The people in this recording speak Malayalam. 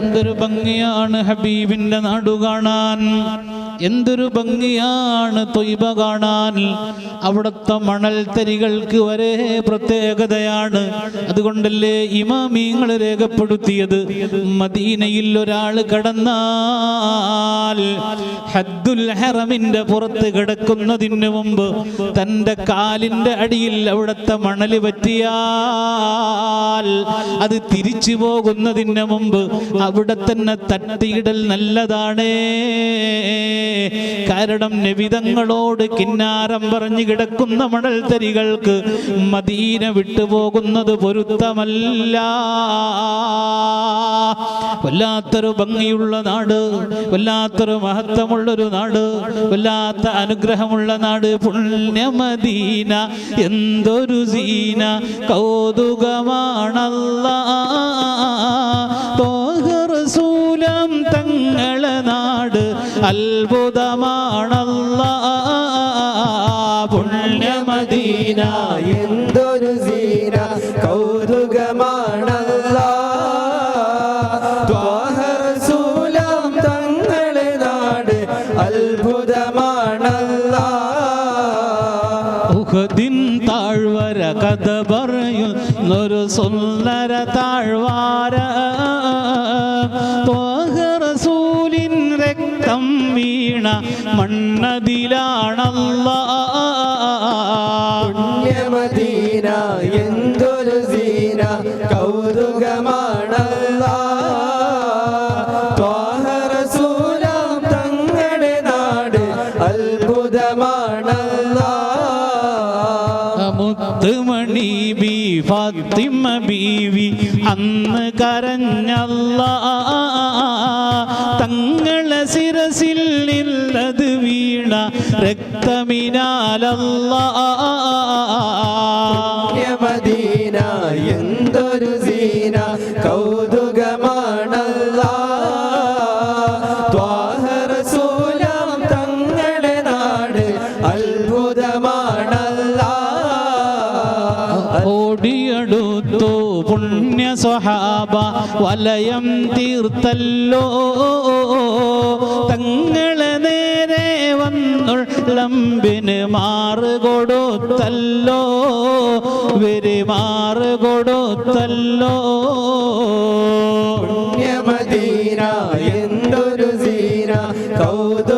എന്തൊരു ഭംഗിയാണ് ഹബീബിന്റെ നാടു കാണാൻ, എന്തൊരു ഭംഗിയാണ് ത്വയ്ബ കാണാൻ. അവിടുത്തെ മണൽ തരികൾക്ക് വരെ പ്രത്യേകതയാണ്. അതുകൊണ്ടല്ലേ ഇമാമിങ്ങൾ രേഖപ്പെടുത്തിയത്, മദീനയിൽ ഒരാൾ കടന്നാൽ ഹദ്ദുൽ ഹറമിന്റെ പുറത്ത് കിടക്കുന്നതിന് മുമ്പ് തൻ്റെ കാലിൻ്റെ അടിയിൽ അവിടുത്തെ മണൽ പറ്റിയാൽ അത് തിരിച്ചു പോകുന്നതിന് മുമ്പ് അവിടെ തന്നെ തട്ടിയിടൽ നല്ലതാണ്. കാരണം നബിതങ്ങളോട് കിന്നാരം പറഞ്ഞു കിടക്കുന്ന മണൽ തരികൾക്ക് മദീന വിട്ടുപോകുന്നത് പൊരുത്തമല്ല. വല്ലാത്തൊരു ഭംഗിയുള്ള നാട്, വല്ലാത്തൊരു മഹത്വമുള്ളൊരു നാട്, വല്ലാത്ത അനുഗ്രഹമുള്ള നാട് പുണ്യമദീന. എന്തൊരു സീന, കൗതുകമാണല്ലാഹ് റസൂലം തങ്ങളെ നാട്, അത്ഭുതമാണല്ലാഹ് പുണ്യമദീന. എന്തൊരു സീന, കൗതുകമാണല്ലാഹ് ത്വാഹ റസൂലം തങ്ങളെ നാട്, അത്ഭുതമാണല്ലാഹ്. ഉഹദിൻ താഴ്വര കഥ പറയുന്നൊരു സുന്ദര താഴ്വാര, ത്വാഹ റസൂലിൻ രക്തം വീണ മണ്ണതിലാണല്ലാഹ് പുണ്യമദീന. എന്തൊരു സീന, കൗതുകമാണല്ലാഹ് ത്വാഹ റസൂലം തങ്ങളുടെ നാട്, അത്ഭുതമാണല്ലാഹ്. മുത്തുമണി ബി ഫാത്തിമ ബീവി അന്ന് കരഞ്ഞല്ലാഹ്, തങ്ങളെ ശിരസിൽ നിന്നത് വീണ രക്തമിനാലല്ലാഹ് പുണ്യമദീന. എന്തൊരു സീന, കൗതുകമാണല്ലാഹ് ത്വാഹ റസൂലം തങ്ങളുടെ നാട്, അത്ഭുതമാണല്ലാഹ്. ഓടിയെടുത്തു പുണ്യ സ്വഹാബ വലയം തീർത്തല്ലോ, തങ്ങളെ നേരെ വന്നുള്ളമ്പിന് മാറുകൊടുത്തല്ലോ, വരെ മാറുകൊടുത്തല്ലോ. പുണ്യമദീന. എന്തൊരു സീന, കൗതുക